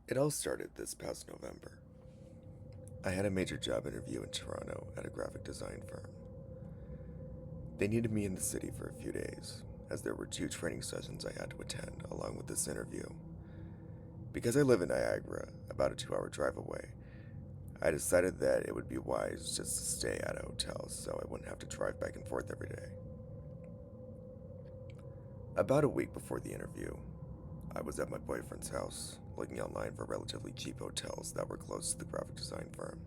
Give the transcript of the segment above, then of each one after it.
It all started this past November. I had a major job interview in Toronto at a graphic design firm. They needed me in the city for a few days, as there were two training sessions I had to attend along with this interview. Because I live in Niagara, about a 2-hour drive away, I decided that it would be wise just to stay at a hotel so I wouldn't have to drive back and forth every day. About a week before the interview, I was at my boyfriend's house, looking online for relatively cheap hotels that were close to the graphic design firm.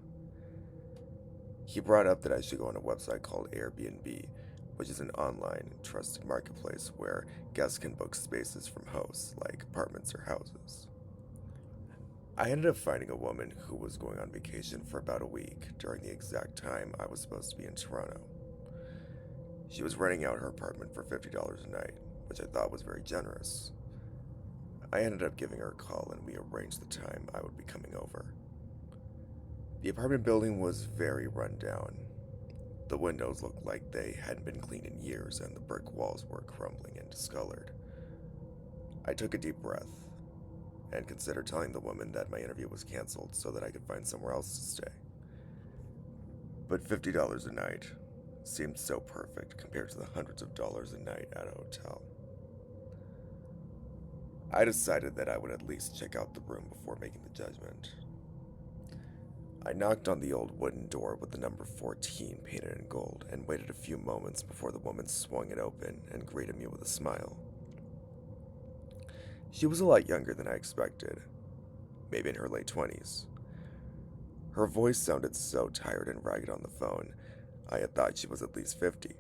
He brought up that I should go on a website called Airbnb, which is an online, trusted marketplace where guests can book spaces from hosts, like apartments or houses. I ended up finding a woman who was going on vacation for about a week during the exact time I was supposed to be in Toronto. She was renting out her apartment for $50 a night, which I thought was very generous. I ended up giving her a call and we arranged the time I would be coming over. The apartment building was very run down. The windows looked like they hadn't been cleaned in years and the brick walls were crumbling and discolored. I took a deep breath and considered telling the woman that my interview was canceled so that I could find somewhere else to stay. But $50 a night seemed so perfect compared to the hundreds of dollars a night at a hotel. I decided that I would at least check out the room before making the judgment. I knocked on the old wooden door with the number 14 painted in gold and waited a few moments before the woman swung it open and greeted me with a smile. She was a lot younger than I expected, maybe in her late 20s. Her voice sounded so tired and ragged on the phone, I had thought she was at least 50.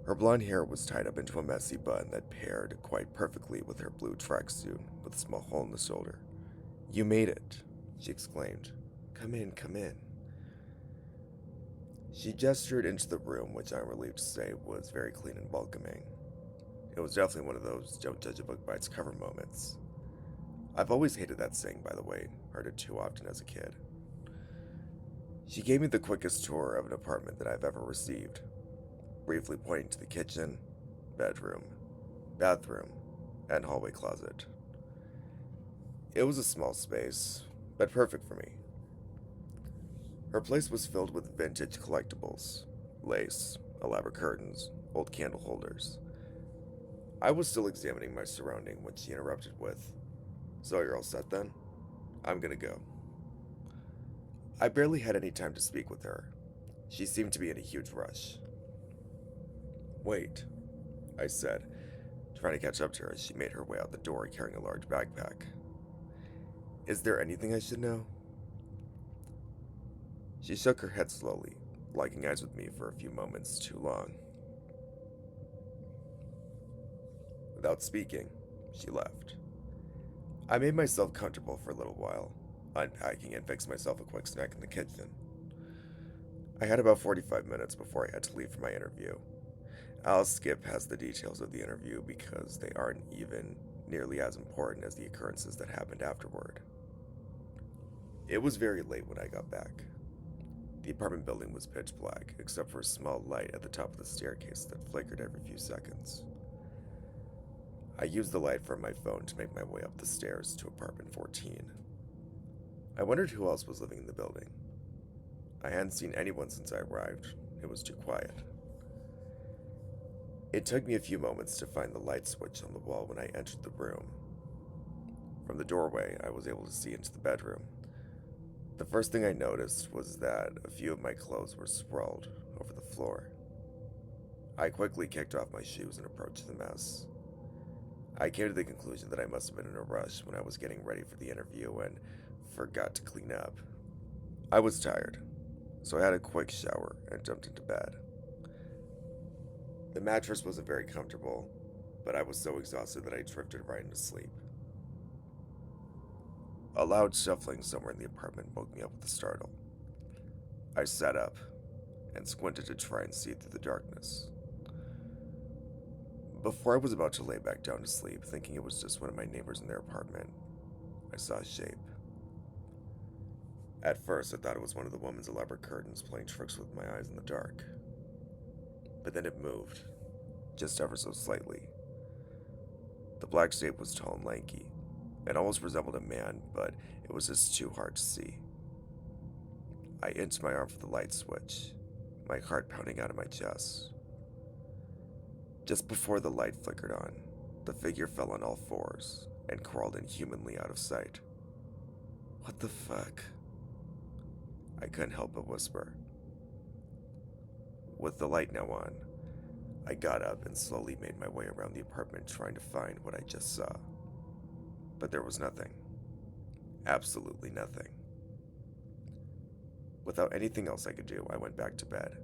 Her blonde hair was tied up into a messy bun that paired quite perfectly with her blue tracksuit with a small hole in the shoulder. "You made it," she exclaimed. Come in, come in." She gestured into the room, which I'm relieved to say was very clean and welcoming. It was definitely one of those don't judge a book by its cover moments. I've always hated that saying, by the way, heard it too often as a kid. She gave me the quickest tour of an apartment that I've ever received, briefly pointing to the kitchen, bedroom, bathroom, and hallway closet. It was a small space, but perfect for me. Her place was filled with vintage collectibles, lace, elaborate curtains, old candle holders. I was still examining my surrounding when she interrupted with, "So you're all set then? I'm gonna go." I barely had any time to speak with her. She seemed to be in a huge rush. "Wait," I said, trying to catch up to her as she made her way out the door carrying a large backpack. "Is there anything I should know?" She shook her head slowly, locking eyes with me for a few moments too long. Without speaking, she left. I made myself comfortable for a little while, unpacking and fixed myself a quick snack in the kitchen. I had about 45 minutes before I had to leave for my interview. I'll skip past the details of the interview because they aren't even nearly as important as the occurrences that happened afterward. It was very late when I got back. The apartment building was pitch black, except for a small light at the top of the staircase that flickered every few seconds. I used the light from my phone to make my way up the stairs to apartment 14. I wondered who else was living in the building. I hadn't seen anyone since I arrived. It was too quiet. It took me a few moments to find the light switch on the wall when I entered the room. From the doorway, I was able to see into the bedroom. The first thing I noticed was that a few of my clothes were sprawled over the floor. I quickly kicked off my shoes and approached the mess. I came to the conclusion that I must have been in a rush when I was getting ready for the interview and forgot to clean up. I was tired, so I had a quick shower and jumped into bed. The mattress wasn't very comfortable, but I was so exhausted that I drifted right into sleep. A loud shuffling somewhere in the apartment woke me up with a startle. I sat up and squinted to try and see through the darkness. Before I was about to lay back down to sleep, thinking it was just one of my neighbors in their apartment, I saw a shape. At first, I thought it was one of the woman's elaborate curtains playing tricks with my eyes in the dark. But then it moved, just ever so slightly. The black shape was tall and lanky, It almost resembled a man, but it was just too hard to see. I inched my arm for the light switch, my heart pounding out of my chest. Just before the light flickered on, the figure fell on all fours and crawled inhumanly out of sight. What the fuck? I couldn't help but whisper. With the light now on, I got up and slowly made my way around the apartment trying to find what I just saw. But there was nothing. Absolutely nothing. Without anything else I could do, I went back to bed.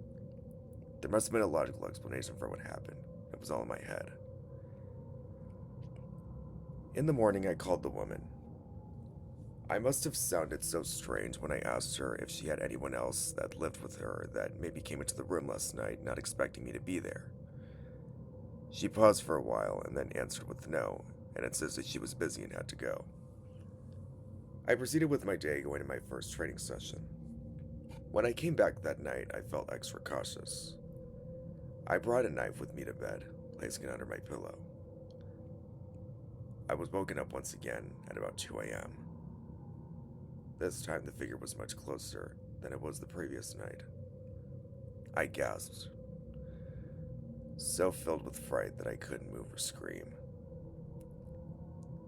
There must have been a logical explanation for what happened. It was all in my head. In the morning, I called the woman. I must have sounded so strange when I asked her if she had anyone else that lived with her that maybe came into the room last night not expecting me to be there. She paused for a while and then answered with no and insisted she was busy and had to go. I proceeded with my day going to my first training session. When I came back that night, I felt extra cautious. I brought a knife with me to bed, placing it under my pillow. I was woken up once again at about 2 a.m. This time the figure was much closer than it was the previous night. I gasped, so filled with fright that I couldn't move or scream.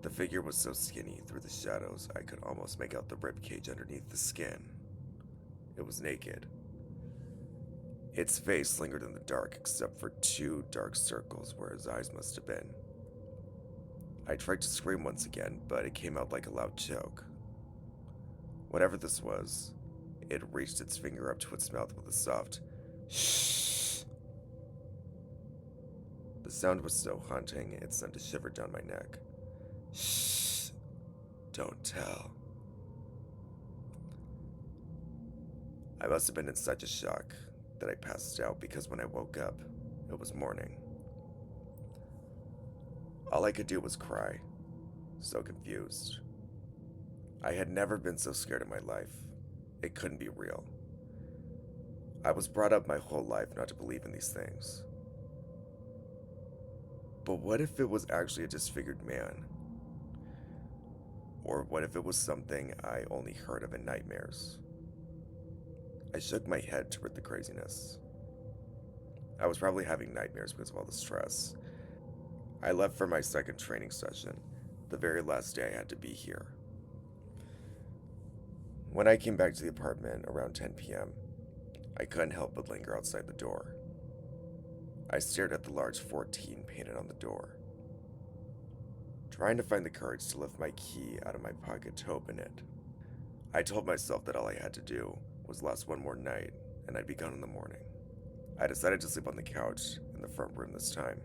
The figure was so skinny through the shadows I could almost make out the rib cage underneath the skin. It was naked. Its face lingered in the dark except for 2 dark circles where his eyes must have been. I tried to scream once again, but it came out like a loud choke. Whatever this was, it reached its finger up to its mouth with a soft shh. The sound was so haunting, it sent a shiver down my neck. Shh, don't tell. I must have been in such a shock that I passed out because when I woke up, it was morning. All I could do was cry, so confused. I had never been so scared in my life. It couldn't be real. I was brought up my whole life not to believe in these things. But what if it was actually a disfigured man? Or what if it was something I only heard of in nightmares? I shook my head toward the craziness. I was probably having nightmares because of all the stress. I left for my second training session, the very last day I had to be here. When I came back to the apartment around 10 p.m., I couldn't help but linger outside the door. I stared at the large 14 painted on the door, trying to find the courage to lift my key out of my pocket to open it. I told myself that all I had to do was last one more night, and I'd be gone in the morning. I decided to sleep on the couch in the front room this time.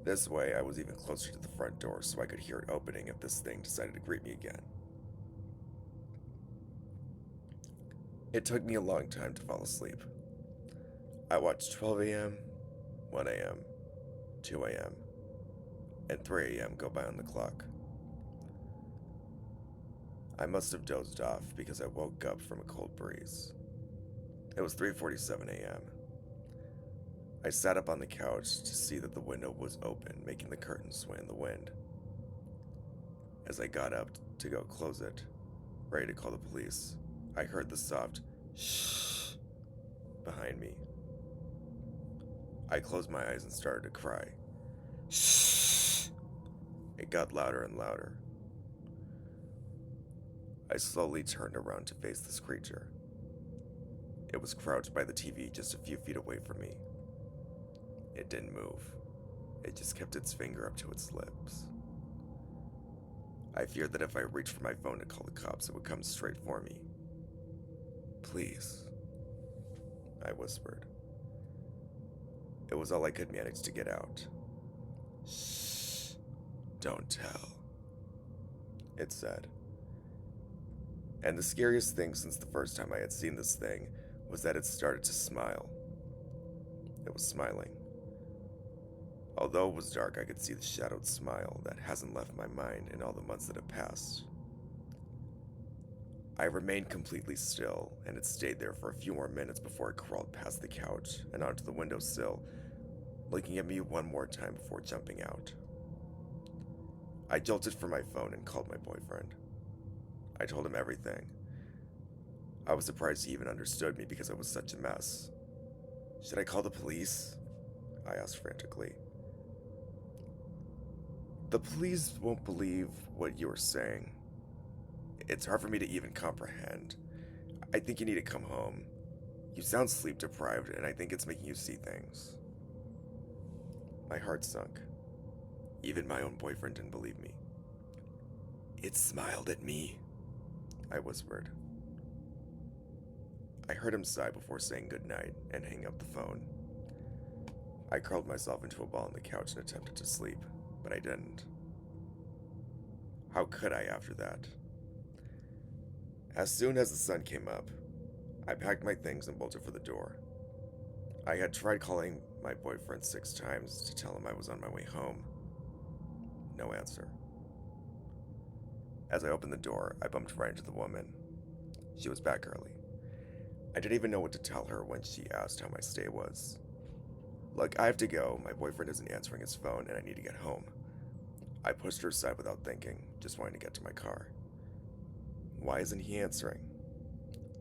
This way, I was even closer to the front door so I could hear it opening if this thing decided to greet me again. It took me a long time to fall asleep. I watched 12 a.m., 1 a.m., 2 a.m., and 3 a.m. go by on the clock. I must have dozed off because I woke up from a cold breeze. It was 3:47 a.m. I sat up on the couch to see that the window was open, making the curtains sway in the wind. As I got up to go close it, ready to call the police, I heard the soft shh behind me. I closed my eyes and started to cry. Shh! It got louder and louder. I slowly turned around to face this creature. It was crouched by the TV just a few feet away from me. It didn't move. It just kept its finger up to its lips. I feared that if I reached for my phone to call the cops, it would come straight for me. Please, I whispered. It was all I could manage to get out. Shh, don't tell, it said. And the scariest thing since the first time I had seen this thing was that it started to smile. It was smiling. Although it was dark, I could see the shadowed smile that hasn't left my mind in all the months that have passed. I remained completely still, and it stayed there for a few more minutes before it crawled past the couch and onto the windowsill, looking at me one more time before jumping out. I jolted for my phone and called my boyfriend. I told him everything. I was surprised he even understood me because I was such a mess. Should I call the police? I asked frantically. The police won't believe what you are saying. It's hard for me to even comprehend. I think you need to come home. You sound sleep deprived, and I think it's making you see things. My heart sunk. Even my own boyfriend didn't believe me. It smiled at me, I whispered. I heard him sigh before saying goodnight and hang up the phone. I curled myself into a ball on the couch and attempted to sleep, but I didn't. How could I after that? As soon as the sun came up, I packed my things and bolted for the door. I had tried calling my boyfriend 6 times to tell him I was on my way home. No answer. As I opened the door, I bumped right into the woman. She was back early. I didn't even know what to tell her when she asked how my stay was. Look, I have to go. My boyfriend isn't answering his phone and I need to get home. I pushed her aside without thinking, just wanting to get to my car. Why isn't he answering?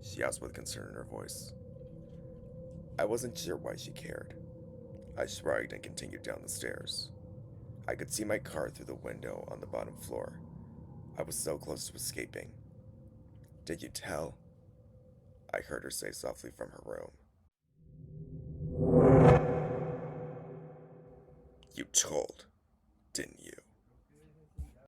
She asked with concern in her voice. I wasn't sure why she cared. I shrugged and continued down the stairs. I could see my car through the window on the bottom floor. I was so close to escaping. Did you tell? I heard her say softly from her room. You told, didn't you?